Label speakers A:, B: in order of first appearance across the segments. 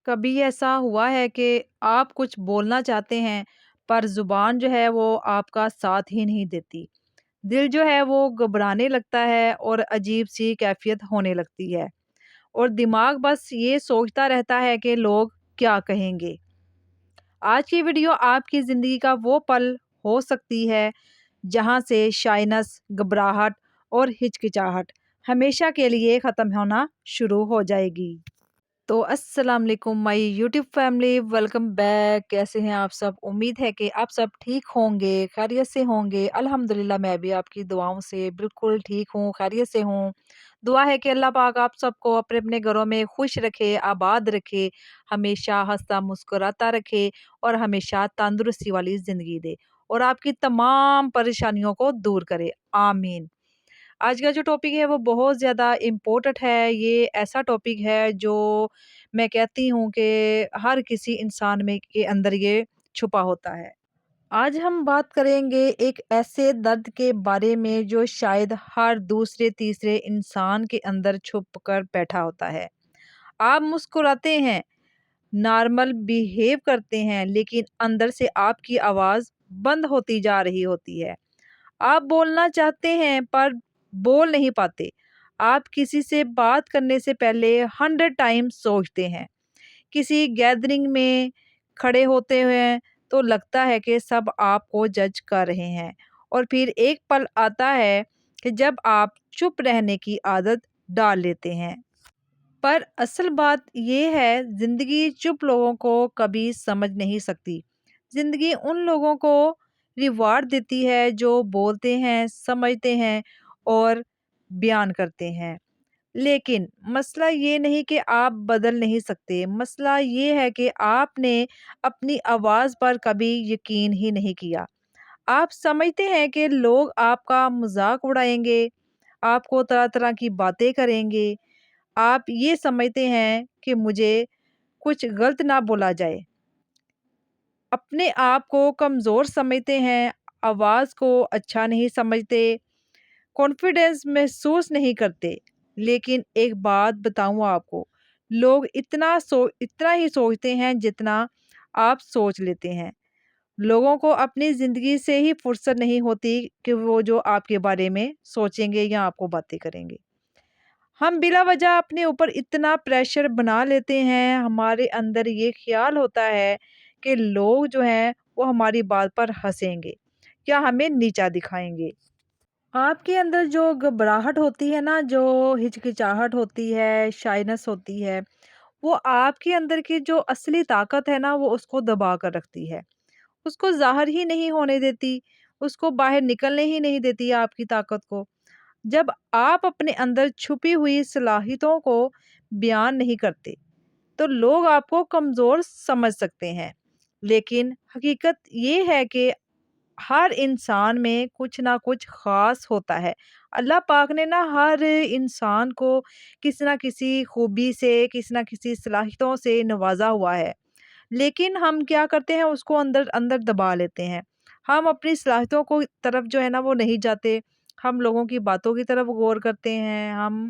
A: کبھی ایسا ہوا ہے کہ آپ کچھ بولنا چاہتے ہیں پر زبان جو ہے وہ آپ کا ساتھ ہی نہیں دیتی؟ دل جو ہے وہ گھبرانے لگتا ہے اور عجیب سی کیفیت ہونے لگتی ہے اور دماغ بس یہ سوچتا رہتا ہے کہ لوگ کیا کہیں گے۔ آج کی ویڈیو آپ کی زندگی کا وہ پل ہو سکتی ہے جہاں سے شائنس، گھبراہٹ اور ہچکچاہٹ ہمیشہ کے لیے ختم ہونا شروع ہو جائے گی۔ تو السلام علیکم مائی یوٹیوب فیملی، ویلکم بیک۔ کیسے ہیں آپ سب؟ امید ہے کہ آپ سب ٹھیک ہوں گے، خیریت سے ہوں گے۔ الحمدللہ میں بھی آپ کی دعاؤں سے بالکل ٹھیک ہوں، خیریت سے ہوں۔ دعا ہے کہ اللہ پاک آپ سب کو اپنے اپنے گھروں میں خوش رکھے، آباد رکھے، ہمیشہ ہنستا مسکراتا رکھے اور ہمیشہ تندرستی والی زندگی دے اور آپ کی تمام پریشانیوں کو دور کرے، آمین۔ آج کا جو ٹاپک ہے وہ بہت زیادہ امپورٹنٹ ہے۔ یہ ایسا ٹاپک ہے جو میں کہتی ہوں کہ ہر کسی انسان میں کے اندر یہ چھپا ہوتا ہے۔ آج ہم بات کریں گے ایک ایسے درد کے بارے میں جو شاید ہر دوسرے تیسرے انسان کے اندر چھپ کر بیٹھا ہوتا ہے۔ آپ مسکراتے ہیں، نارمل بیہیو کرتے ہیں، لیکن اندر سے آپ کی آواز بند ہوتی جا رہی ہوتی ہے۔ آپ بولنا چاہتے ہیں پر بول نہیں پاتے۔ آپ کسی سے بات کرنے سے پہلے 100 ٹائم سوچتے ہیں۔ کسی گیدرنگ میں کھڑے ہوتے ہوئے تو لگتا ہے کہ سب آپ کو جج کر رہے ہیں، اور پھر ایک پل آتا ہے کہ جب آپ چپ رہنے کی عادت ڈال لیتے ہیں۔ پر اصل بات یہ ہے، زندگی چپ لوگوں کو کبھی سمجھ نہیں سکتی۔ زندگی ان لوگوں کو ریوارڈ دیتی ہے جو بولتے ہیں، سمجھتے ہیں اور بیان کرتے ہیں۔ لیکن مسئلہ یہ نہیں کہ آپ بدل نہیں سکتے، مسئلہ یہ ہے کہ آپ نے اپنی آواز پر کبھی یقین ہی نہیں کیا۔ آپ سمجھتے ہیں کہ لوگ آپ کا مذاق اڑائیں گے، آپ کو طرح طرح کی باتیں کریں گے۔ آپ یہ سمجھتے ہیں کہ مجھے کچھ غلط نہ بولا جائے۔ اپنے آپ کو کمزور سمجھتے ہیں، آواز کو اچھا نہیں سمجھتے، کانفیڈنس محسوس نہیں کرتے۔ لیکن ایک بات بتاؤں آپ کو، لوگ اتنا ہی سوچتے ہیں جتنا آپ سوچ لیتے ہیں۔ لوگوں کو اپنی زندگی سے ہی فرصت نہیں ہوتی کہ وہ جو آپ کے بارے میں سوچیں گے یا آپ کو باتیں کریں گے۔ ہم بلا وجہ اپنے اوپر اتنا پریشر بنا لیتے ہیں، ہمارے اندر یہ خیال ہوتا ہے کہ لوگ جو ہیں وہ ہماری بات پر ہنسیں گے یا ہمیں نیچا دکھائیں گے۔ آپ کے اندر جو گھبراہٹ ہوتی ہے نا، جو ہچکچاہٹ ہوتی ہے، شائنس ہوتی ہے، وہ آپ کے اندر کی جو اصلی طاقت ہے نا، وہ اس کو دبا کر رکھتی ہے، اس کو ظاہر ہی نہیں ہونے دیتی، اس کو باہر نکلنے ہی نہیں دیتی آپ کی طاقت کو۔ جب آپ اپنے اندر چھپی ہوئی صلاحیتوں کو بیان نہیں کرتے تو لوگ آپ کو کمزور سمجھ سکتے ہیں، لیکن حقیقت یہ ہے کہ ہر انسان میں کچھ نہ کچھ خاص ہوتا ہے۔ اللہ پاک نے نا ہر انسان کو کسی نہ کسی خوبی سے، کسی نہ کسی صلاحیتوں سے نوازا ہوا ہے، لیکن ہم کیا کرتے ہیں، اس کو اندر اندر دبا لیتے ہیں۔ ہم اپنی صلاحیتوں کو طرف جو ہے نا وہ نہیں جاتے، ہم لوگوں کی باتوں کی طرف غور کرتے ہیں، ہم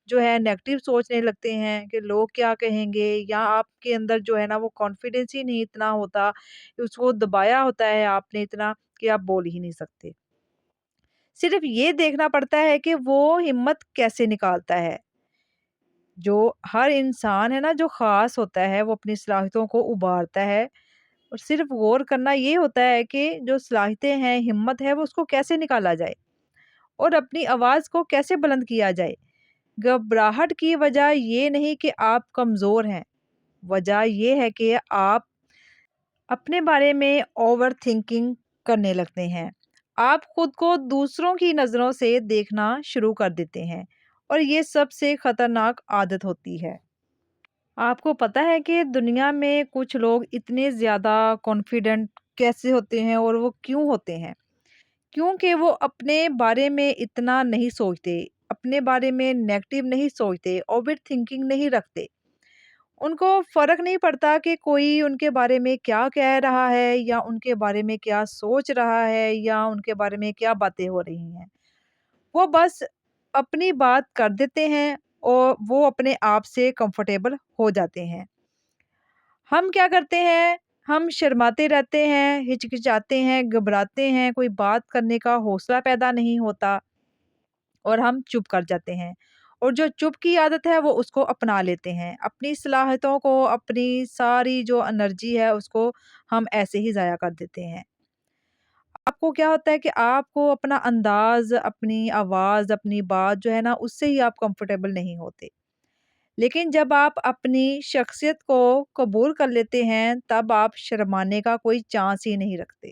A: جو ہے نیگیٹو سوچنے لگتے ہیں کہ لوگ کیا کہیں گے، یا آپ کے اندر جو ہے نا وہ کانفیڈنس ہی نہیں اتنا ہوتا، اس کو دبایا ہوتا ہے آپ نے اتنا کہ آپ بول ہی نہیں سکتے۔ صرف یہ دیکھنا پڑتا ہے کہ وہ ہمت کیسے نکالتا ہے۔ جو ہر انسان ہے نا جو خاص ہوتا ہے، وہ اپنی صلاحیتوں کو ابھارتا ہے، اور صرف غور کرنا یہ ہوتا ہے کہ جو صلاحیتیں ہیں، ہمت ہے، وہ اس کو کیسے نکالا جائے اور اپنی آواز کو کیسے بلند کیا جائے۔ گھبراہٹ کی وجہ یہ نہیں کہ آپ کمزور ہیں، وجہ یہ ہے کہ آپ اپنے بارے میں اوور تھنکنگ کرنے لگتے ہیں۔ آپ خود کو دوسروں کی نظروں سے دیکھنا شروع کر دیتے ہیں، اور یہ سب سے خطرناک عادت ہوتی ہے۔ آپ کو پتہ ہے کہ دنیا میں کچھ لوگ اتنے زیادہ کانفیڈنٹ کیسے ہوتے ہیں، اور وہ کیوں ہوتے ہیں؟ کیونکہ وہ اپنے بارے میں اتنا نہیں سوچتے، اپنے بارے میں نیگیٹو نہیں سوچتے، اوور تھنکنگ نہیں رکھتے۔ ان کو فرق نہیں پڑتا کہ کوئی ان کے بارے میں کیا کہہ رہا ہے، یا ان کے بارے میں کیا سوچ رہا ہے، یا ان کے بارے میں کیا باتیں ہو رہی ہیں۔ وہ بس اپنی بات کر دیتے ہیں اور وہ اپنے آپ سے کمفرٹیبل ہو جاتے ہیں۔ ہم کیا کرتے ہیں، ہم شرماتے رہتے ہیں، ہچکچاتے ہیں، گھبراتے ہیں، کوئی بات کرنے کا حوصلہ پیدا نہیں ہوتا اور ہم چپ کر جاتے ہیں، اور جو چپ کی عادت ہے وہ اس کو اپنا لیتے ہیں، اپنی صلاحیتوں کو، اپنی ساری جو انرجی ہے اس کو ہم ایسے ہی ضائع کر دیتے ہیں۔ آپ کو کیا ہوتا ہے کہ آپ کو اپنا انداز، اپنی آواز، اپنی بات جو ہے نا اس سے ہی آپ کمفرٹیبل نہیں ہوتے، لیکن جب آپ اپنی شخصیت کو قبول کر لیتے ہیں تب آپ شرمانے کا کوئی چانس ہی نہیں رکھتے۔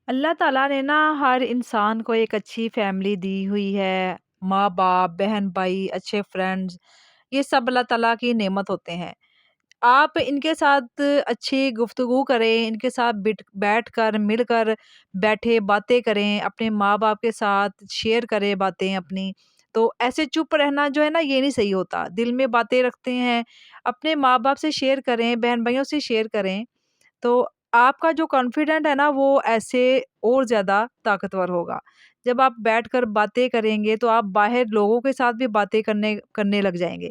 A: اللہ تعالیٰ نے نا ہر انسان کو ایک اچھی فیملی دی ہوئی ہے، ماں باپ، بہن بھائی، اچھے فرینڈز، یہ سب اللہ تعالیٰ کی نعمت ہوتے ہیں۔ آپ ان کے ساتھ اچھی گفتگو کریں، ان کے ساتھ بیٹھ کر، مل کر بیٹھے باتیں کریں، اپنے ماں باپ کے ساتھ شیئر کریں باتیں اپنی۔ تو ایسے چپ رہنا جو ہے نا یہ نہیں صحیح ہوتا، دل میں باتیں رکھتے ہیں، اپنے ماں باپ سے شیئر کریں، بہن بھائیوں سے شیئر کریں، تو آپ کا جو کانفیڈنٹ ہے نا وہ ایسے اور زیادہ طاقتور ہوگا۔ جب آپ بیٹھ کر باتیں کریں گے تو آپ باہر لوگوں کے ساتھ بھی باتیں کرنے لگ جائیں گے۔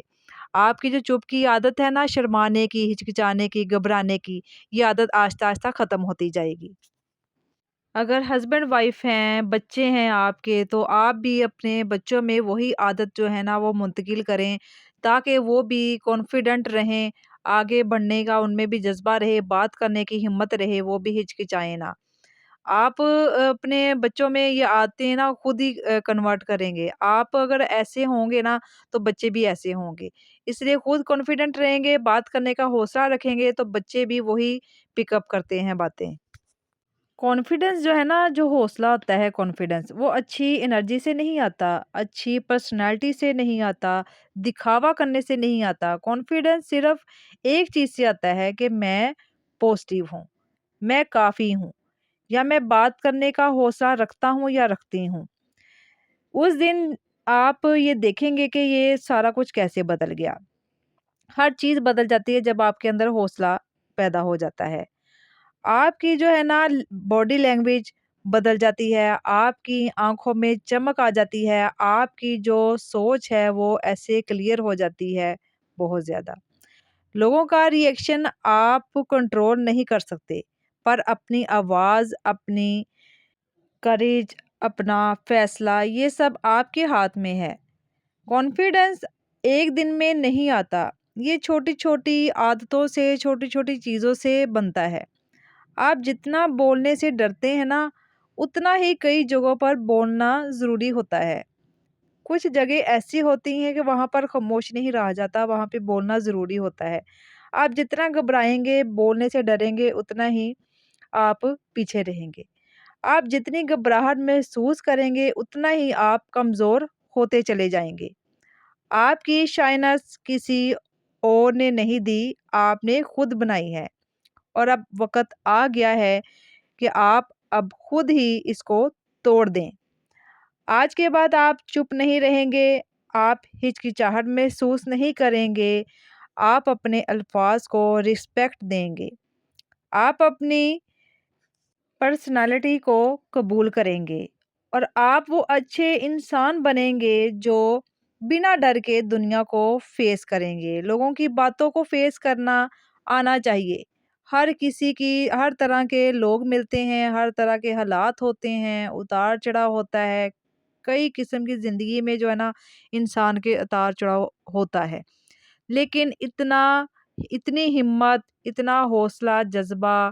A: آپ کی جو چپ کی عادت ہے نا، شرمانے کی، ہچکچانے کی، گھبرانے کی، یہ عادت آہستہ آہستہ ختم ہوتی جائے گی۔ اگر ہسبینڈ وائف ہیں، بچے ہیں آپ کے، تو آپ بھی اپنے بچوں میں وہی عادت جو ہے نا وہ منتقل کریں تاکہ وہ بھی کانفیڈنٹ رہیں، آگے بڑھنے کا ان میں بھی جذبہ رہے، بات کرنے کی ہمت رہے، وہ بھی ہچکچائیں نہ۔ آپ اپنے بچوں میں یہ عادتیں نا خود ہی کنورٹ کریں گے۔ آپ اگر ایسے ہوں گے نا تو بچے بھی ایسے ہوں گے۔ اس لیے خود کانفیڈنٹ رہیں گے، بات کرنے کا حوصلہ رکھیں گے تو بچے بھی وہی پک اپ کرتے ہیں باتیں۔ کانفیڈنس جو ہے نا، جو حوصلہ ہوتا ہے کانفیڈنس، وہ اچھی انرجی سے نہیں آتا، اچھی پرسنالٹی سے نہیں آتا، دکھاوا کرنے سے نہیں آتا۔ کانفیڈنس صرف ایک چیز سے آتا ہے کہ میں پازیٹیو ہوں، میں کافی ہوں، یا میں بات کرنے کا حوصلہ رکھتا ہوں یا رکھتی ہوں۔ اس دن آپ یہ دیکھیں گے کہ یہ سارا کچھ کیسے بدل گیا۔ ہر چیز بدل جاتی ہے جب آپ کے اندر حوصلہ پیدا ہو جاتا ہے۔ آپ کی جو ہے نا باڈی لینگویج بدل جاتی ہے، آپ کی آنکھوں میں چمک آ جاتی ہے، آپ کی جو سوچ ہے وہ ایسے کلیئر ہو جاتی ہے بہت زیادہ۔ لوگوں کا ری ایکشن آپ کنٹرول نہیں کر سکتے، پر اپنی آواز، اپنی کریج، اپنا فیصلہ، یہ سب آپ کے ہاتھ میں ہے۔ کانفیڈنس ایک دن میں نہیں آتا، یہ چھوٹی چھوٹی عادتوں سے، چھوٹی چھوٹی چیزوں سے بنتا ہے۔ آپ جتنا بولنے سے ڈرتے ہیں نا، اتنا ہی کئی جگہوں پر بولنا ضروری ہوتا ہے۔ کچھ جگہ ایسی ہوتی ہیں کہ وہاں پر خاموش نہیں رہا جاتا، وہاں پہ بولنا ضروری ہوتا ہے۔ آپ جتنا گھبرائیں گے، بولنے سے ڈریں گے، اتنا ہی آپ پیچھے رہیں گے۔ آپ جتنی گھبراہٹ محسوس کریں گے، اتنا ہی آپ کمزور ہوتے چلے جائیں گے۔ آپ کی شائنس کسی اور نے نہیں دی، آپ نے خود بنائی ہے، اور اب وقت آ گیا ہے کہ آپ اب خود ہی اس کو توڑ دیں۔ آج کے بعد آپ چپ نہیں رہیں گے، آپ ہچکچاہٹ محسوس نہیں کریں گے، آپ اپنے الفاظ کو رسپیکٹ دیں گے، آپ اپنی پرسنالٹی کو قبول کریں گے، اور آپ وہ اچھے انسان بنیں گے جو بنا ڈر کے دنیا کو فیس کریں گے۔ لوگوں کی باتوں کو فیس کرنا آنا چاہیے۔ ہر کسی کی، ہر طرح کے لوگ ملتے ہیں، ہر طرح کے حالات ہوتے ہیں، اتار چڑھاؤ ہوتا ہے، کئی قسم کی زندگی میں جو ہے نا انسان کے اتار چڑھاؤ ہوتا ہے، لیکن اتنی ہمت، اتنا حوصلہ، جذبہ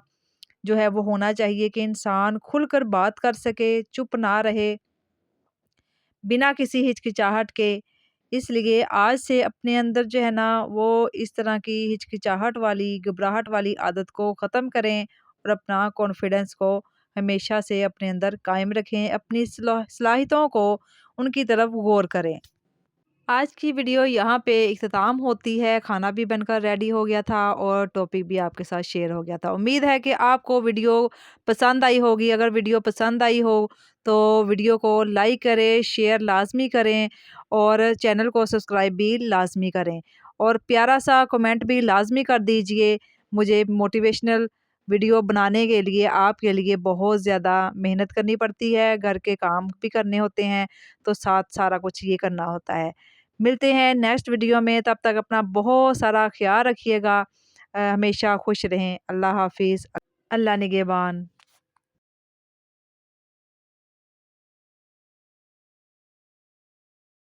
A: جو ہے وہ ہونا چاہیے کہ انسان کھل کر بات کر سکے، چپ نہ رہے بنا کسی ہچکچاہٹ کے۔ اس لیے آج سے اپنے اندر جو ہے نا وہ اس طرح کی ہچکچاہٹ والی، گھبراہٹ والی عادت کو ختم کریں، اور اپنا کانفیڈنس کو ہمیشہ سے اپنے اندر قائم رکھیں، اپنی صلاحیتوں کو ان کی طرف غور کریں۔ آج کی ویڈیو یہاں پہ اختتام ہوتی ہے، کھانا بھی بن کر ریڈی ہو گیا تھا اور ٹاپک بھی آپ کے ساتھ شیئر ہو گیا تھا۔ امید ہے کہ آپ کو ویڈیو پسند آئی ہوگی۔ اگر ویڈیو پسند آئی ہو تو ویڈیو کو لائک کریں، شیئر لازمی کریں، اور چینل کو سبسکرائب بھی لازمی کریں، اور پیارا سا کمنٹ بھی لازمی کر دیجئے۔ مجھے موٹیویشنل ویڈیو بنانے کے لیے آپ کے لیے بہت زیادہ محنت کرنی پڑتی ہے، گھر کے کام بھی کرنے ہوتے ہیں، تو ساتھ سارا کچھ یہ کرنا ہوتا ہے۔ ملتے ہیں نیکسٹ ویڈیو میں، تب تک اپنا بہت سارا خیال رکھیے گا۔ ہمیشہ خوش رہیں۔ اللہ حافظ۔ اللہ نگہبان۔